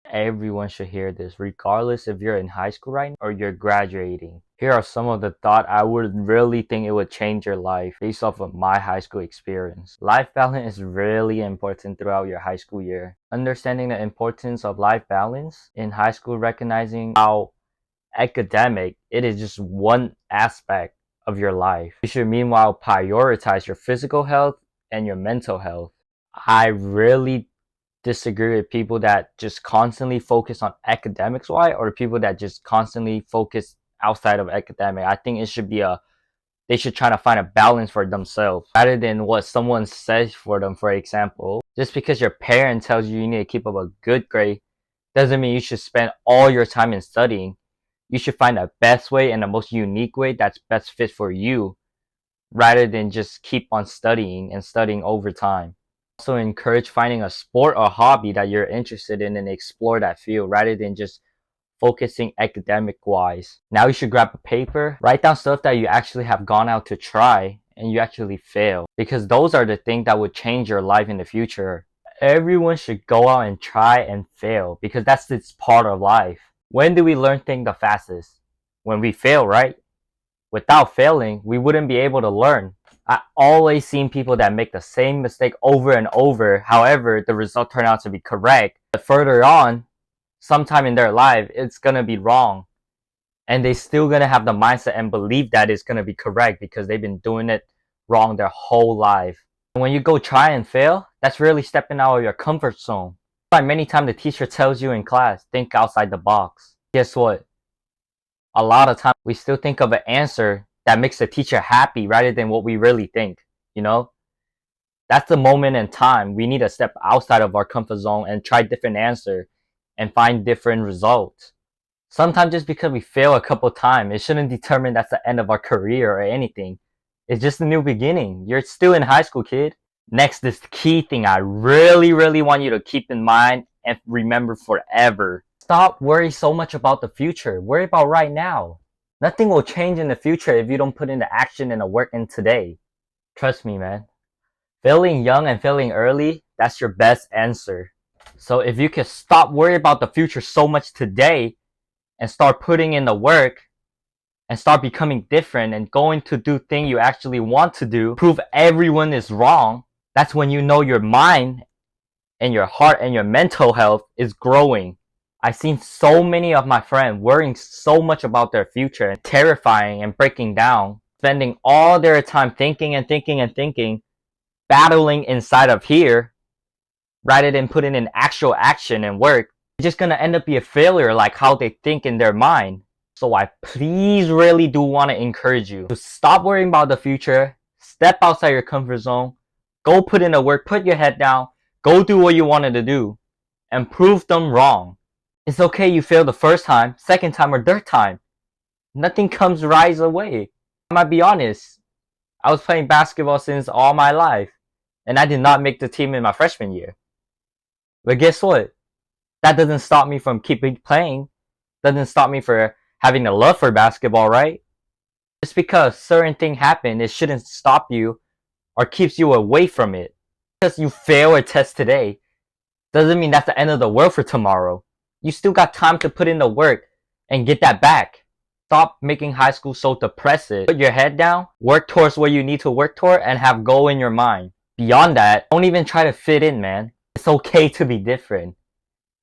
Everyone should hear this, regardless if you're in high school right now or you're graduating. Here are some of the thoughts I would really think it would change your life based off of my high school experience. Life balance is really important throughout your high school year. Understanding the importance of life balance in high school, recognizing how academic it is just one aspect of your life. You should meanwhile prioritize your physical health and your mental health. I really disagree with people that just constantly focus on academics why or people that just constantly focus outside of academic. I think it should be they should try to find a balance for themselves rather than what someone says for them. For example, just because your parent tells you you need to keep up a good grade doesn't mean you should spend all your time in studying. You should find the best way and the most unique way that's best fit for you rather than just keep on studying and studying over time. Also encourage finding a sport or hobby that you're interested in and explore that field rather than just focusing academic wise. Now you should grab a paper, write down stuff that you actually have gone out to try and you actually fail, because those are the things that would change your life in the future. Everyone should go out and try and fail because that's its part of life. When do we learn things the fastest? When we fail, right? Without failing, we wouldn't be able to learn. I always seen people that make the same mistake over and over. However, the result turned out to be correct. But further on, sometime in their life, it's gonna be wrong. And they still gonna have the mindset and believe that it's gonna be correct because they've been doing it wrong their whole life. And when you go try and fail, that's really stepping out of your comfort zone. Like many times the teacher tells you in class, think outside the box. Guess what? A lot of times we still think of an answer that makes the teacher happy rather than what we really think, you know? That's the moment in time we need to step outside of our comfort zone and try different answer and find different results. Sometimes just because we fail a couple times, it shouldn't determine that's the end of our career or anything. It's just a new beginning. You're still in high school, kid. Next, this key thing I really want you to keep in mind and remember forever. Stop worrying so much about the future. Worry about right now. Nothing will change in the future if you don't put in the action and the work in today. Trust me, man. Failing young and failing early, that's your best answer. So if you can stop worrying about the future so much today and start putting in the work and start becoming different and going to do things you actually want to do, prove everyone is wrong, that's when you know your mind and your heart and your mental health is growing. I've seen so many of my friends worrying so much about their future and terrifying and breaking down, spending all their time thinking and thinking and thinking, battling inside of here, rather than putting in actual action and work. They're just gonna end up be a failure like how they think in their mind. So I please really do want to encourage you to stop worrying about the future, step outside your comfort zone, go put in the work, put your head down, go do what you wanted to do, and prove them wrong. It's okay you fail the first time, second time, or third time. Nothing comes right away. I might be honest, I was playing basketball since all my life, and I did not make the team in my freshman year. But guess what? That doesn't stop me from keeping playing. Doesn't stop me for having a love for basketball, right? Just because certain thing happen, it shouldn't stop you or keeps you away from it. Because you fail a test today, doesn't mean that's the end of the world for tomorrow. You still got time to put in the work and get that back. Stop making high school so depressive. Put your head down, work towards what you need to work toward, and have goal in your mind. Beyond that, don't even try to fit in, man. It's okay to be different.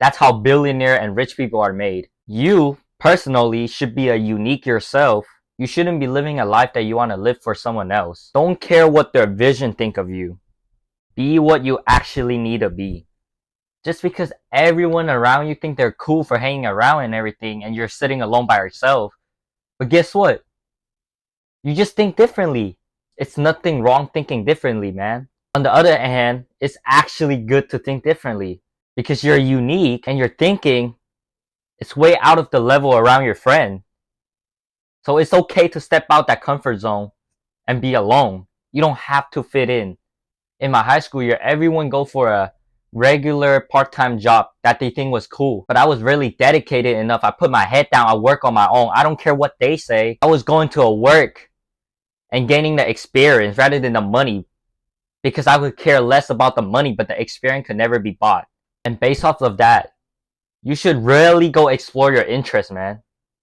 That's how billionaire and rich people are made. You, personally, should be a unique yourself. You shouldn't be living a life that you want to live for someone else. Don't care what their vision think of you. Be what you actually need to be. Just because everyone around you think they're cool for hanging around and everything and you're sitting alone by yourself. But guess what? You just think differently. It's nothing wrong thinking differently, man. On the other hand, it's actually good to think differently because you're unique and your thinking is way out of the level around your friend. So it's okay to step out that comfort zone and be alone. You don't have to fit in. In my high school year, everyone go for a regular part-time job that they think was cool. But I was really dedicated enough. I put my head down. I work on my own. I don't care what they say. I was going to a work and gaining the experience rather than the money because I would care less about the money, but the experience could never be bought. And based off of that, You should really go explore your interests, man.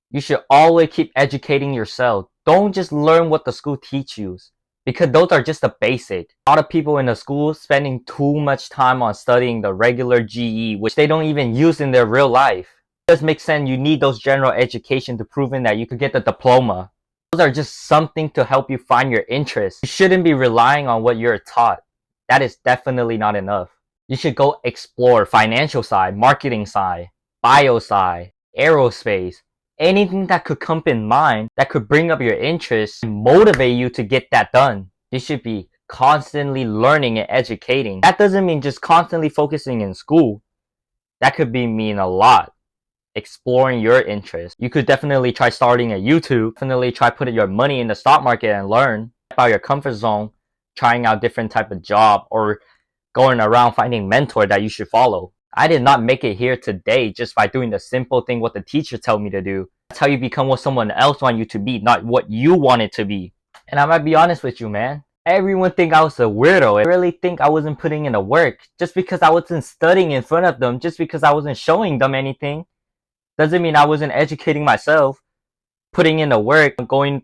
You should always keep educating yourself. Don't just learn what the school teach you, because those are just the basic. A lot of people in the school spending too much time on studying the regular GE, which they don't even use in their real life. It does make sense. You need those general education to prove that you could get the diploma. Those are just something to help you find your interest. You shouldn't be relying on what you're taught. That is definitely not enough. You should go explore financial side, marketing side, bio side, aerospace, anything that could come in mind that could bring up your interest and motivate you to get that done. You should be constantly learning and educating. That doesn't mean just constantly focusing in school. That could mean a lot. Exploring your interests. You could definitely try starting a YouTube. Definitely try putting your money in the stock market and learn about your comfort zone, trying out different type of job, or going around finding mentor that you should follow. I did not make it here today just by doing the simple thing what the teacher tell me to do. That's how you become what someone else want you to be, not what you want it to be. And I might be honest with you, man. Everyone think I was a weirdo. I really think I wasn't putting in the work. Just because I wasn't studying in front of them, just because I wasn't showing them anything, doesn't mean I wasn't educating myself, putting in the work, going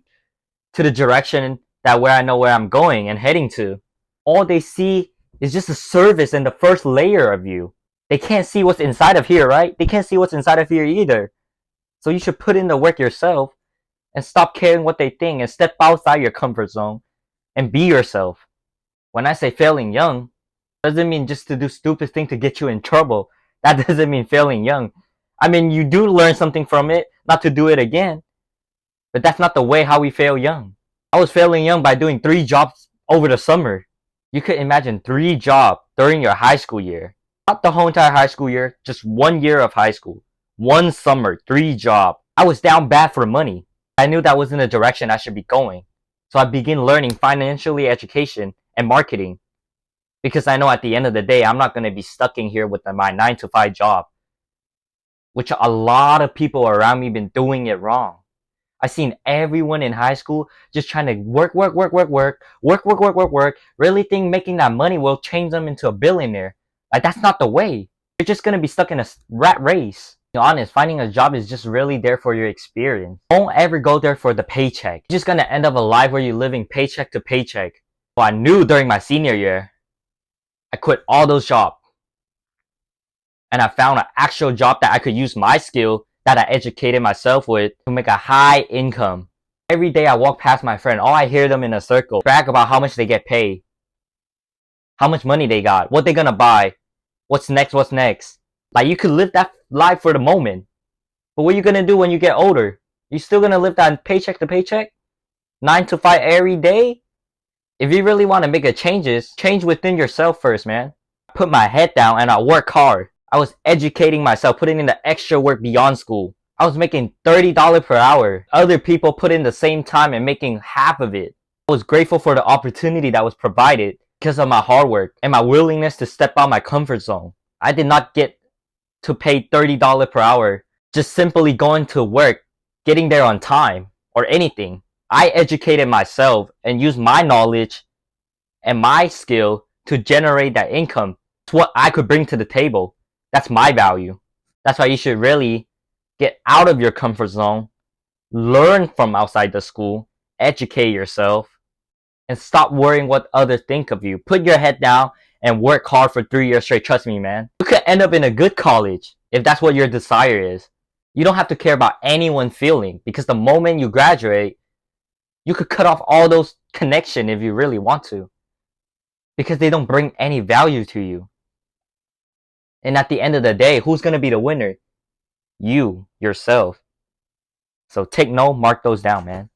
to the direction that where I know where I'm going and heading to. All they see is just a service and the first layer of you. They can't see what's inside of here, right? They can't see what's inside of here either. So you should put in the work yourself and stop caring what they think and step outside your comfort zone and be yourself. When I say failing young, doesn't mean just to do stupid things to get you in trouble. That doesn't mean failing young. I mean, you do learn something from it, not to do it again. But that's not the way how we fail young. I was failing young by doing 3 jobs over the summer. You could imagine 3 jobs during your high school year. Not the whole entire high school year, just 1 year of high school. 1 summer, 3 jobs. I was down bad for money. I knew that wasn't the direction I should be going. So I began learning financially education and marketing. Because I know at the end of the day, I'm not going to be stuck in here with my 9 to 5 job. Which a lot of people around me been doing it wrong. I seen everyone in high school just trying to work, really think making that money will change them into a billionaire. Like, that's not the way. You're just gonna be stuck in a rat race. To be honest, finding a job is just really there for your experience. Don't ever go there for the paycheck. You're just gonna end up a life where you're living paycheck to paycheck. So I knew during my senior year, I quit all those jobs. And I found an actual job that I could use my skill that I educated myself with to make a high income. Every day I walk past my friend, all I hear them in a circle brag about how much they get paid, how much money they got, what they gonna buy, what's next. Like, you could live that life for the moment, but what you gonna do when you get older? You still gonna live that paycheck to paycheck, 9 to 5 every day? If you really want to make a change within yourself first, man. I put my head down and I work hard. I was educating myself, putting in the extra work beyond school. I was making $30 per hour. Other people put in the same time and making half of it. I was grateful for the opportunity that was provided because of my hard work and my willingness to step out my comfort zone. I did not get to pay $30 per hour just simply going to work, getting there on time, or anything. I educated myself and used my knowledge and my skill to generate that income. It's what I could bring to the table. That's my value. That's why you should really get out of your comfort zone, learn from outside the school, educate yourself, and stop worrying what others think of you. Put your head down and work hard for 3 years straight. Trust me, man. You could end up in a good college if that's what your desire is. You don't have to care about anyone's feeling, because the moment you graduate, you could cut off all those connections if you really want to, because they don't bring any value to you. And at the end of the day, who's going to be the winner? You, yourself. So take note, mark those down, man.